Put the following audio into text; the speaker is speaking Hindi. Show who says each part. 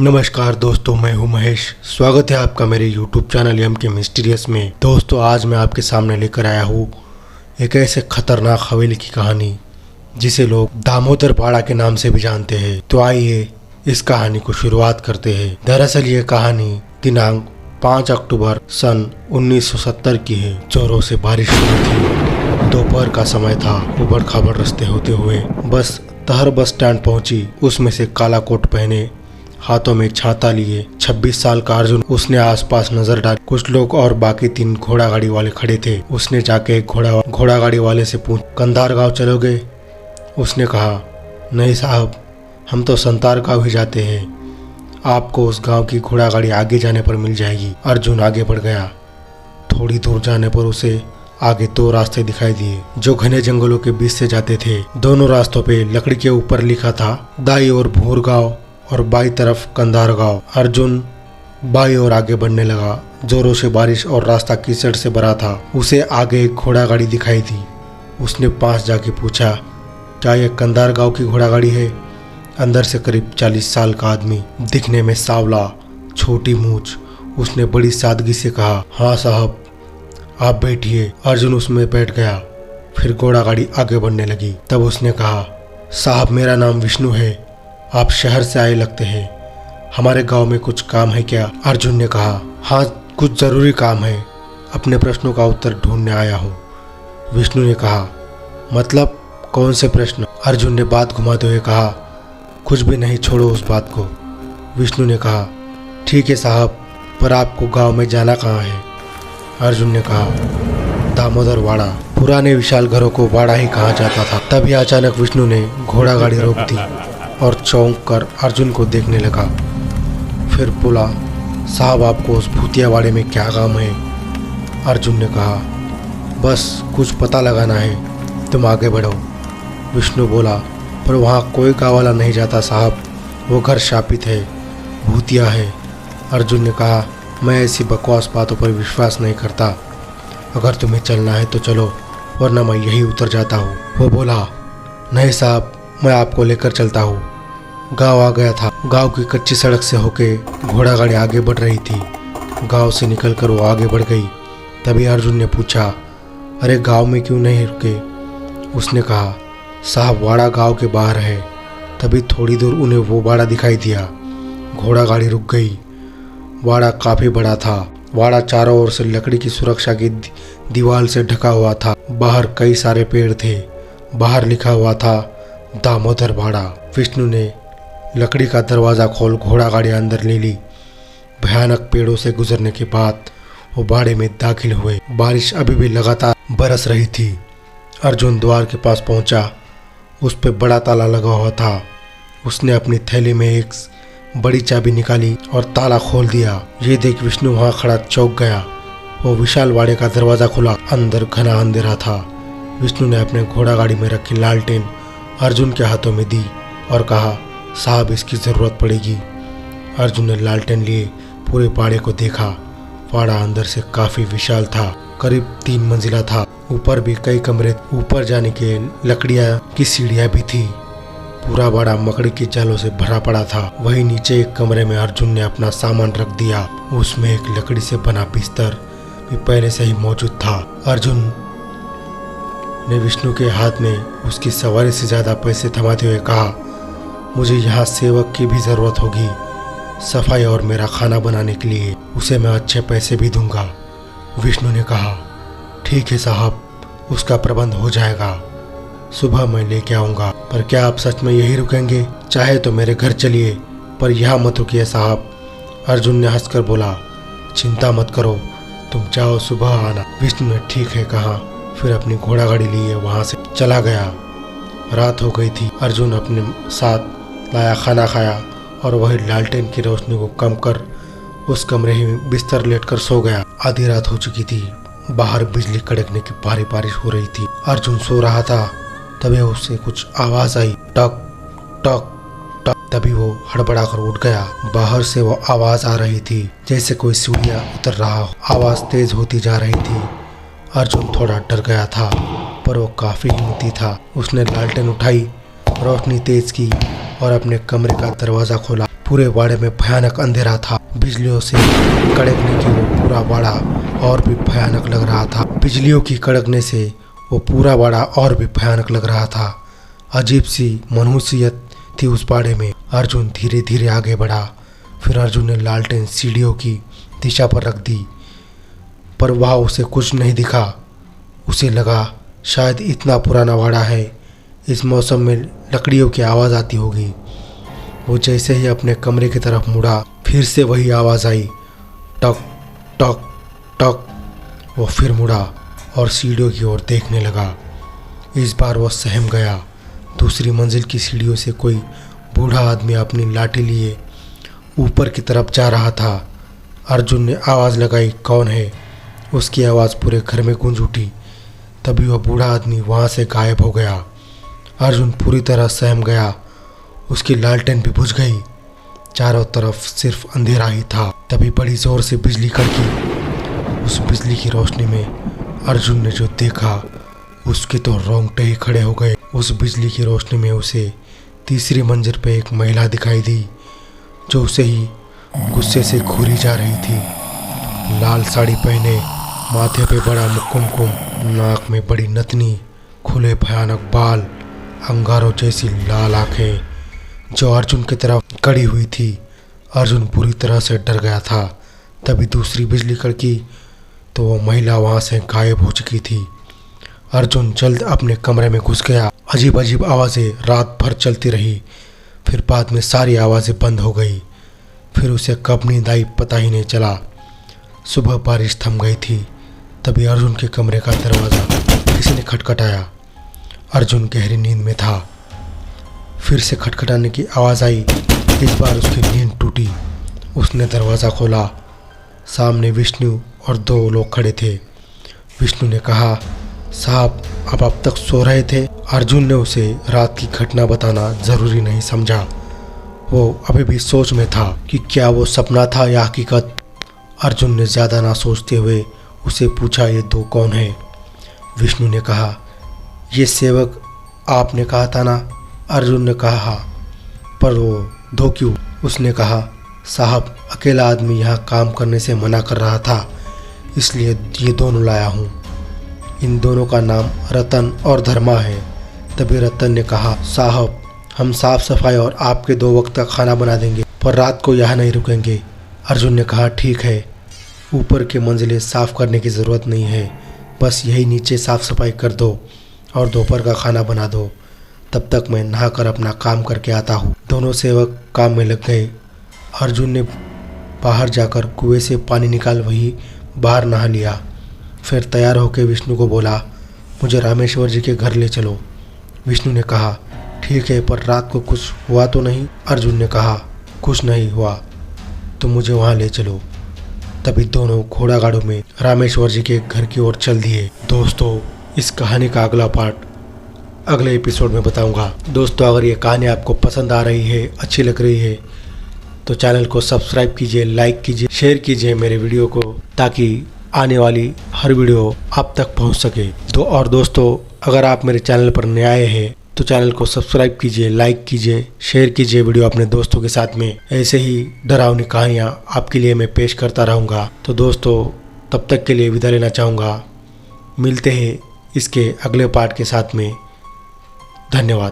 Speaker 1: नमस्कार दोस्तों, मैं हूं महेश। स्वागत है आपका मेरे YouTube चैनल एम के मिस्टीरियस में। दोस्तों, आज मैं आपके सामने लेकर आया हूं एक ऐसे खतरनाक हवेली की कहानी जिसे लोग दामोदर वाड़ा के नाम से भी जानते हैं। तो आइए इस कहानी को शुरुआत करते हैं। दरअसल ये कहानी दिनांक 5 अक्टूबर सन 1970 की है। जोरों से बारिश हो रही थी। दोपहर का समय था। उबड़ खाबड़ रास्ते होते हुए बस तहर बस स्टैंड पहुंची। उसमें से काला कोट पहने, हाथों में छाता लिए 26 साल का अर्जुन उसने आसपास नजर डाली। कुछ लोग और बाकी 3 घोड़ा गाड़ी वाले खड़े थे। उसने जाके एक घोड़ा गाड़ी वाले से पूछ, कंधार गांव चलोगे? उसने कहा, नहीं साहब, हम तो संतार गांव ही जाते हैं। आपको उस गांव की घोड़ा गाड़ी आगे जाने पर मिल जाएगी। अर्जुन आगे बढ़ गया। थोड़ी दूर जाने पर उसे आगे 2 रास्ते दिखाई दिए जो घने जंगलों के बीच से जाते थे। दोनों रास्तों पे लकड़ी के ऊपर लिखा था, दाई ओर भूर गांव और बाई तरफ कंधार गांव। अर्जुन बाई ओर आगे बढ़ने लगा। जोरों से बारिश और रास्ता कीचड़ से भरा था। उसे आगे एक घोड़ा गाड़ी दिखाई दी। उसने पास जाके पूछा, क्या यह कंधार गांव की घोड़ा गाड़ी है? अंदर से करीब 40 साल का आदमी, दिखने में सांवला, छोटी मूंछ, उसने बड़ी सादगी से कहा, हाँ साहब, आप बैठिए। अर्जुन उसमें बैठ गया। फिर घोड़ा गाड़ी आगे बढ़ने लगी। तब उसने कहा, साहब, मेरा नाम विष्णु है। आप शहर से आए लगते हैं। हमारे गांव में कुछ काम है क्या? अर्जुन ने कहा, हाँ, कुछ जरूरी काम है। अपने प्रश्नों का उत्तर ढूंढने आया हूँ। विष्णु ने कहा, मतलब कौन से प्रश्न? अर्जुन ने बात घुमाते हुए कहा, कुछ भी नहीं, छोड़ो उस बात को। विष्णु ने कहा, ठीक है साहब, पर आपको गांव में जाना कहाँ है? अर्जुन ने कहा, दामोदर वाड़ा। पुराने विशाल घरों को वाड़ा ही कहा जाता था। तभी अचानक विष्णु ने घोड़ा गाड़ी रोक दी और चौंक कर अर्जुन को देखने लगा। फिर बोला, साहब, आपको उस भूतिया वाड़े में क्या काम है? अर्जुन ने कहा, बस कुछ पता लगाना है, तुम आगे बढ़ो। विष्णु बोला, पर वहाँ कोई गाँव वाला नहीं जाता साहब, वो घर शापित है, भूतिया है। अर्जुन ने कहा, मैं ऐसी बकवास बातों पर विश्वास नहीं करता। अगर तुम्हें चलना है तो चलो, वरना मैं यही उतर जाता हूँ। वो बोला, नहीं साहब, मैं आपको लेकर चलता हूँ। गांव आ गया था। गांव की कच्ची सड़क से होके घोड़ा गाड़ी आगे बढ़ रही थी। गांव से निकलकर वो आगे बढ़ गई। तभी अर्जुन ने पूछा, अरे गांव में क्यों नहीं रुके? उसने कहा, साहब, वाड़ा गांव के बाहर है। तभी थोड़ी दूर उन्हें वो वाड़ा दिखाई दिया। घोड़ा गाड़ी रुक गई। वाड़ा काफ़ी बड़ा था। वाड़ा चारों ओर से लकड़ी की सुरक्षा की दीवार से ढका हुआ था। बाहर कई सारे पेड़ थे। बाहर लिखा हुआ था, दामोदर वाड़ा। विष्णु ने लकड़ी का दरवाज़ा खोल घोड़ा गाड़ी अंदर ले ली। भयानक पेड़ों से गुजरने के बाद वो बाड़े में दाखिल हुए। बारिश अभी भी लगातार बरस रही थी। अर्जुन द्वार के पास पहुंचा। उस पर बड़ा ताला लगा हुआ था। उसने अपनी थैली में एक बड़ी चाबी निकाली और ताला खोल दिया। ये देख विष्णु वहाँ खड़ा चौंक गया। वो विशाल वाड़े का दरवाज़ा खुला। अंदर घना अंधेरा था। विष्णु ने अपने घोड़ा गाड़ी में रखी लालटेन अर्जुन के हाथों में दी और कहा, साहब, इसकी ज़रूरत पड़ेगी। अर्जुन ने लालटेन लिए पूरे बाड़े को देखा। बाड़ा अंदर से काफ़ी विशाल था। करीब 3 मंजिला था। ऊपर भी कई कमरे, ऊपर जाने के लकड़ियाँ की सीढ़ियाँ भी थी। पूरा बाड़ा मकड़ी की जालों से भरा पड़ा था। वहीं नीचे एक कमरे में अर्जुन ने अपना सामान रख दिया। उसमें एक लकड़ी से बना बिस्तर भी पहले से ही मौजूद था। अर्जुन ने विष्णु के हाथ में उसकी सवारी से ज़्यादा पैसे थमाते हुए कहा, मुझे यहाँ सेवक की भी ज़रूरत होगी, सफाई और मेरा खाना बनाने के लिए। उसे मैं अच्छे पैसे भी दूंगा। विष्णु ने कहा, ठीक है साहब, उसका प्रबंध हो जाएगा। सुबह मैं लेके आऊँगा। पर क्या आप सच में यही रुकेंगे? चाहे तो मेरे घर चलिए, पर यहाँ मत रुकिए साहब। अर्जुन ने हंसकर बोला, चिंता मत करो, तुम जाओ, सुबह आना। विष्णु ने ठीक है कहा। फिर अपनी घोड़ा गाड़ी लिए वहाँ से चला गया। रात हो गई थी। अर्जुन अपने साथ लाया खाना खाया और वही लालटेन की रोशनी को कम कर उस कमरे ही में बिस्तर लेटकर सो गया। आधी रात हो चुकी थी। बाहर बिजली कड़कने की भारी बारिश हो रही थी। अर्जुन सो रहा था। तभी उससे कुछ आवाज़ आई, टक टक टक। तभी वो हड़बड़ाकर उठ गया। बाहर से वो आवाज़ आ रही थी जैसे कोई सीढ़ियाँ उतर रहा हो। आवाज़ तेज होती जा रही थी। अर्जुन थोड़ा डर गया था, पर वो काफ़ी हिम्मती था। उसने लालटेन उठाई, रोशनी तेज की और अपने कमरे का दरवाज़ा खोला। पूरे बाड़े में भयानक अंधेरा था। बिजलियों से कड़कने की वो पूरा बाड़ा और भी भयानक लग रहा था। बिजलियों की कड़कने से वो पूरा बाड़ा और भी भयानक लग रहा था। अजीब सी मनहूसियत थी उस बाड़े में। अर्जुन धीरे धीरे आगे बढ़ा। फिर अर्जुन ने लालटेन सीढ़ियों की दिशा पर रख दी, पर वहाँ उसे कुछ नहीं दिखा। उसे लगा शायद इतना पुराना बाड़ा है, इस मौसम में लकड़ियों की आवाज़ आती होगी। वो जैसे ही अपने कमरे की तरफ मुड़ा, फिर से वही आवाज़ आई, टक टक टक। वो फिर मुड़ा और सीढ़ियों की ओर देखने लगा। इस बार वो सहम गया। दूसरी मंजिल की सीढ़ियों से कोई बूढ़ा आदमी अपनी लाठी लिए ऊपर की तरफ जा रहा था। अर्जुन ने आवाज़ लगाई, कौन है? उसकी आवाज़ पूरे घर में गूंज उठी। तभी वह बूढ़ा आदमी वहाँ से गायब हो गया। अर्जुन पूरी तरह सहम गया। उसकी लालटेन भी बुझ गई। चारों तरफ सिर्फ अंधेरा ही था। तभी बड़ी जोर से बिजली कड़की। उस बिजली की रोशनी में अर्जुन ने जो देखा, उसके तो रोंगटे ही खड़े हो गए। उस बिजली की रोशनी में उसे तीसरी मंजिल पे एक महिला दिखाई दी, जो उसे ही गुस्से से घूरी जा रही थी। लाल साड़ी पहने, माथे पे बड़ा कुमकुम, नाक में बड़ी नथनी, खुले भयानक बाल, अंगारों जैसी लाल आंखें, जो अर्जुन की तरफ कड़ी हुई थी। अर्जुन पूरी तरह से डर गया था। तभी दूसरी बिजली कड़की तो वो महिला वहाँ से गायब हो चुकी थी। अर्जुन जल्द अपने कमरे में घुस गया। अजीब अजीब आवाज़ें रात भर चलती रही। फिर बाद में सारी आवाज़ें बंद हो गई। फिर उसे कब नींद आई पता ही नहीं चला। सुबह बारिश थम गई थी। तभी अर्जुन के कमरे का दरवाज़ा किसी ने खटखटाया। अर्जुन गहरी नींद में था। फिर से खटखटाने की आवाज़ आई। इस बार उसकी नींद टूटी। उसने दरवाज़ा खोला। सामने विष्णु और दो लोग खड़े थे। विष्णु ने कहा, साहब आप अब तक सो रहे थे? अर्जुन ने उसे रात की घटना बताना ज़रूरी नहीं समझा। वो अभी भी सोच में था कि क्या वो सपना था या हकीकत। अर्जुन ने ज़्यादा ना सोचते हुए उसे पूछा, ये दो कौन है? विष्णु ने कहा, ये सेवक आपने कहा था ना? अर्जुन ने कहा, पर वो दो क्यों? उसने कहा, साहब अकेला आदमी यहाँ काम करने से मना कर रहा था, इसलिए ये दोनों लाया हूँ। इन दोनों का नाम रतन और धर्मा है। तभी रतन ने कहा, साहब हम साफ सफाई और आपके 2 वक्त का खाना बना देंगे, पर रात को यहाँ नहीं रुकेंगे। अर्जुन ने कहा, ठीक है, ऊपर के मंजिलें साफ़ करने की ज़रूरत नहीं है, बस यही नीचे साफ़ सफाई कर दो और दोपहर का खाना बना दो। तब तक मैं नहाकर अपना काम करके आता हूँ। दोनों सेवक काम में लग गए। अर्जुन ने बाहर जाकर कुएं से पानी निकाल वही बाहर नहा लिया। फिर तैयार होकर विष्णु को बोला, मुझे रामेश्वर जी के घर ले चलो। विष्णु ने कहा, ठीक है, पर रात को कुछ हुआ तो नहीं? अर्जुन ने कहा, कुछ नहीं हुआ, तो मुझे वहाँ ले चलो। तभी दोनों घोड़ा गाड़ों में रामेश्वर जी के घर की ओर चल दिए। दोस्तों इस कहानी का अगला पार्ट अगले एपिसोड में बताऊंगा। दोस्तों अगर ये कहानी आपको पसंद आ रही है, अच्छी लग रही है, तो चैनल को सब्सक्राइब कीजिए, लाइक कीजिए, शेयर कीजिए मेरे वीडियो को, ताकि आने वाली हर वीडियो आप तक पहुंच सके। दोस्तों अगर आप मेरे चैनल पर नए आए हैं तो चैनल को सब्सक्राइब कीजिए, लाइक कीजिए, शेयर कीजिए वीडियो अपने दोस्तों के साथ में। ऐसे ही डरावनी कहानियाँ आपके लिए मैं पेश करता रहूँगा। तो दोस्तों तब तक के लिए विदा लेना चाहूँगा। मिलते हैं इसके अगले पार्ट के साथ में। धन्यवाद।